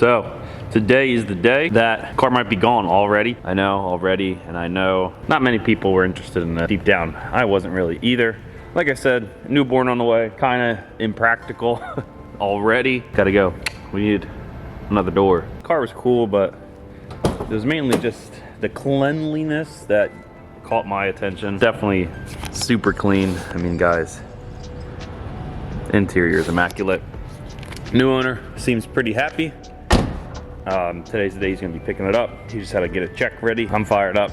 So today is the day that car might be gone already. I know already, and I know not many people were interested in that. Deep down, I wasn't really either. Like I said, newborn on the way, kind of impractical already. Gotta go. We need another door. The car was cool, but it was mainly just the cleanliness that caught my attention. Definitely super clean. I mean, guys, interior is immaculate. New owner seems pretty happy. Today's the day he's gonna be picking it up. He just had to get a check ready. I'm fired up.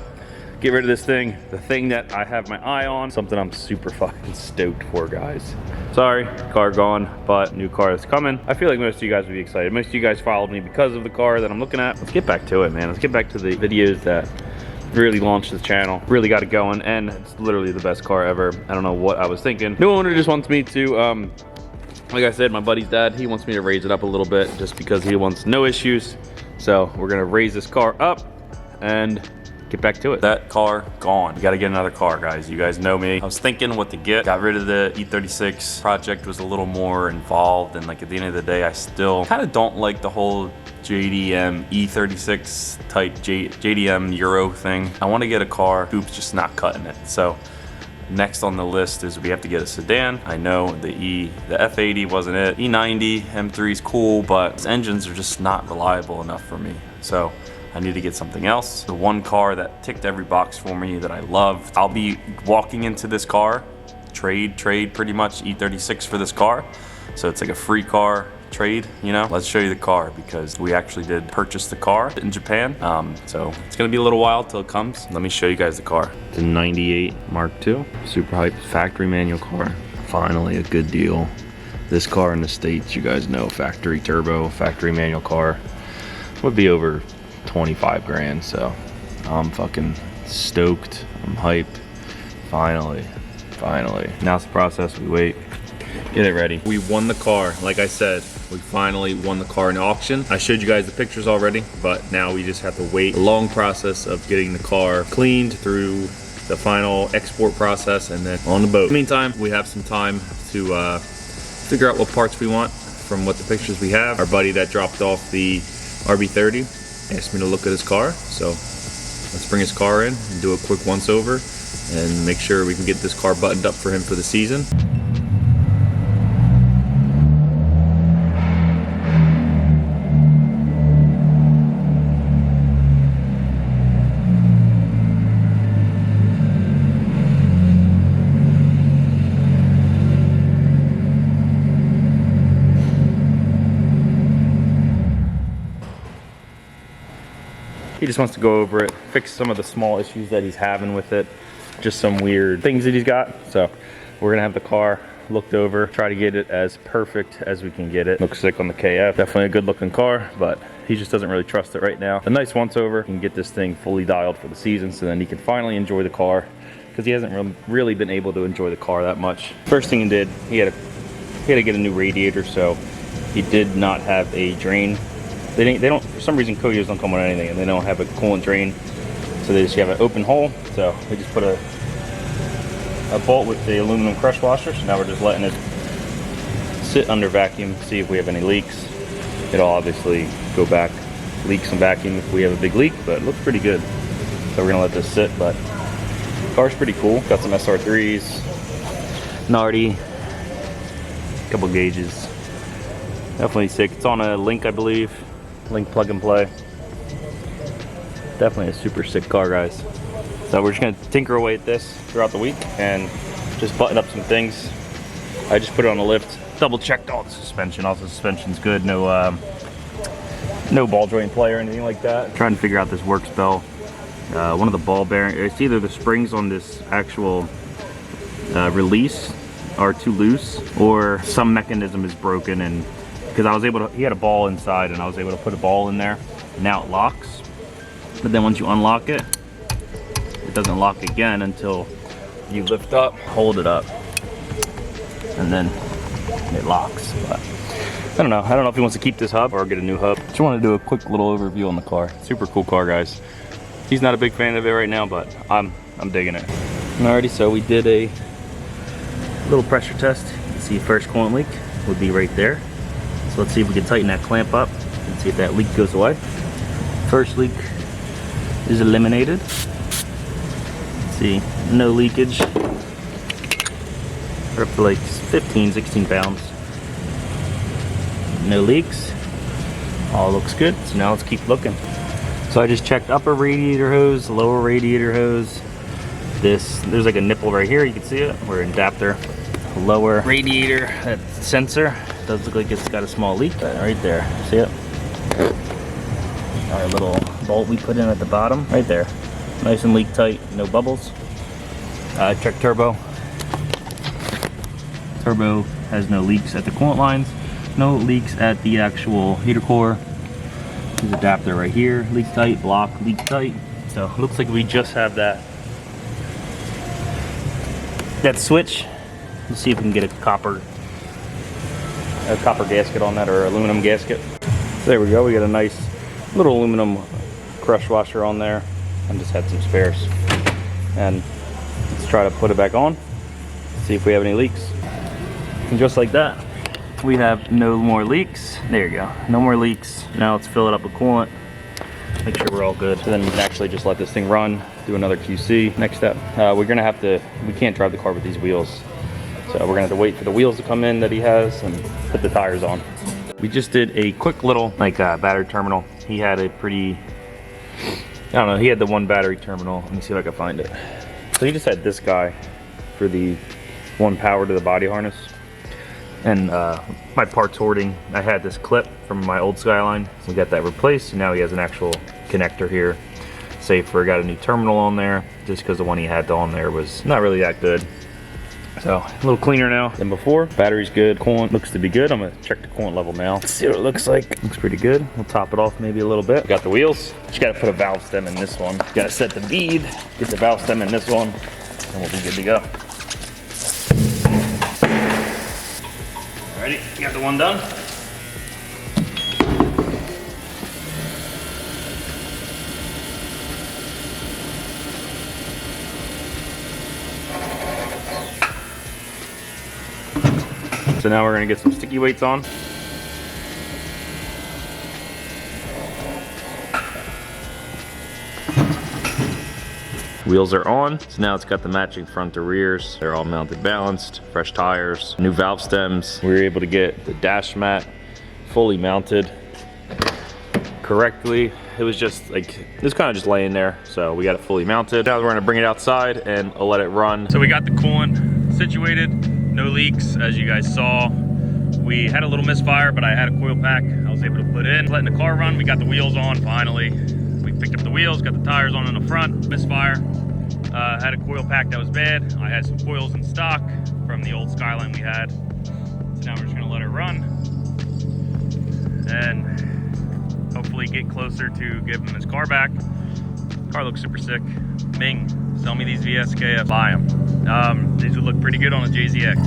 Get rid of this thing. The thing that I have my eye on. Something I'm super fucking stoked for, guys. Sorry, car gone, but new car is coming. I feel like most of you guys would be excited. Most of you guys followed me because of the car that I'm looking at. Let's get back to it, man. Let's get back to the videos that really launched the channel. Really got it going, and it's literally the best car ever. I don't know what I was thinking. New owner just wants me to, like I said, my buddy's dad, he wants me to raise it up a little bit just because he wants no issues. So we're gonna raise this car up and get back to it. That car gone. We gotta get another car, guys. You guys know me. I was thinking what to get. Got rid of the E36. Project was a little more involved, and like at the end of the day, I still kind of don't like the whole JDM E36 type JDM Euro thing. I want to get a car. Coupe's just not cutting it. So next on the list is we have to get a sedan. I know the F80 wasn't it. E90 M3 is cool, but these engines are just not reliable enough for me. So I need to get something else. The one car that ticked every box for me that I loved. I'll be walking into this car, trade pretty much E36 for this car. So it's like a free car trade, you know? Let's show you the car because we actually did purchase the car in Japan. So it's gonna be a little while till it comes. Let me show you guys the car. It's a 98 Mark II, super hyped factory manual car. Finally a good deal. This car in the States, you guys know, factory turbo, factory manual car would be over 25 grand, so I'm fucking stoked. I'm hyped. Finally. Now's the process. We wait, get it ready. We won the car. Like I said, we finally won the car in auction. I showed you guys the pictures already, but now we just have to wait. A long process of getting the car cleaned through the final export process and then on the boat. In the meantime, we have some time to figure out what parts we want from what the pictures we have. Our buddy that dropped off the RB30 asked me to look at his car, so let's bring his car in and do a quick once over and make sure we can get this car buttoned up for him for the season. He just wants to go over it, fix some of the small issues that he's having with it, just some weird things that he's got. So we're gonna have the car looked over, try to get it as perfect as we can get it. Looks sick on the KF, definitely a good looking car, but he just doesn't really trust it right now. A nice once over can get this thing fully dialed for the season so then he can finally enjoy the car because he hasn't really been able to enjoy the car that much. First thing he did, he had to get a new radiator, so he did not have a drain. They don't, for some reason, Koyos don't come with anything, and they don't have a coolant drain, so they just have an open hole. So we just put a bolt with the aluminum crush washer. So now we're just letting it sit under vacuum, see if we have any leaks. It'll obviously go back, leak some vacuum if we have a big leak, but it looks pretty good. So we're gonna let this sit, but the car's pretty cool. Got some SR3s, Nardi, a couple gauges. Definitely sick. It's on a Link, I believe. Link plug and play. Definitely a super sick car, guys. So we're just gonna tinker away at this throughout the week and just button up some things. I just put it on the lift, double checked all the suspension. All the suspension's good. No ball joint play or anything like that. Trying to figure out this works bell. One of the ball bearings, it's either the springs on this actual release are too loose or some mechanism is broken, and because he had a ball inside and I was able to put a ball in there. Now it locks, but then once you unlock it, it doesn't lock again until you lift up, hold it up, and then it locks. But I don't know if he wants to keep this hub or get a new hub. Just want to do a quick little overview on the car. Super cool car, guys. He's not a big fan of it right now, but I'm digging it. Alrighty, so we did a little pressure test. You can see first coolant leak would be right there. So let's see if we can tighten that clamp up Let's see if that leak goes away. First leak is eliminated. Let's see, no leakage. We're up to like 15, 16 pounds. No leaks. All looks good. So now let's keep looking. So I just checked upper radiator hose, lower radiator hose. There's like a nipple right here, you can see it. We're in adapter. Lower radiator, that sensor does look like it's got a small leak right there. See it? Our little bolt we put in at the bottom, right there. Nice and leak tight, no bubbles. Check turbo. Turbo has no leaks at the coolant lines, no leaks at the actual heater core. There's adapter right here, leak tight, block, leak tight. So it looks like we just have that switch. Let's see if we can get a copper gasket on that, or aluminum gasket. There we go, we got a nice little aluminum crush washer on there. I just had some spares. And let's try to put it back on, see if we have any leaks. And just like that, we have no more leaks. There you go, no more leaks. Now let's fill it up with coolant, make sure we're all good. So then we can actually just let this thing run, do another QC. Next step, we're gonna have to, we can't drive the car with these wheels. So we're gonna have to wait for the wheels to come in that he has and put the tires on. We just did a quick little battery terminal. He had a pretty, I don't know, he had the one battery terminal. Let me see if I can find it. So he just had this guy for the one power to the body harness. And my parts hoarding, I had this clip from my old Skyline. So we got that replaced, and now he has an actual connector here. Safer, got a new terminal on there, just because the one he had on there was not really that good. So a little cleaner now than before. Battery's good, coolant looks to be good. I'm gonna check the coolant level now. Let's see what it looks like. Looks pretty good. We'll top it off maybe a little bit. Got the wheels. Just gotta put a valve stem in this one. Gotta set the bead, get the valve stem in this one, and we'll be good to go. Alrighty, got the one done. So now we're gonna get some sticky weights on. Wheels are on, so now it's got the matching front to rears. They're all mounted balanced, fresh tires, new valve stems. We were able to get the dash mat fully mounted correctly. It was just like, it was kind of just laying there, so we got it fully mounted. Now we're gonna bring it outside and I'll let it run. So we got the coolant situated, no leaks, as you guys saw. We had a little misfire, but I had a coil pack I was able to put in. Letting the car run, we got the wheels on finally. We picked up the wheels, got the tires on in the front, misfire. Had a coil pack that was bad. I had some coils in stock from the old Skyline we had. So now we're just gonna let it run and hopefully get closer to give him his car back. Car looks super sick. Ming, sell me these VSK, buy them. These would look pretty good on a JZX.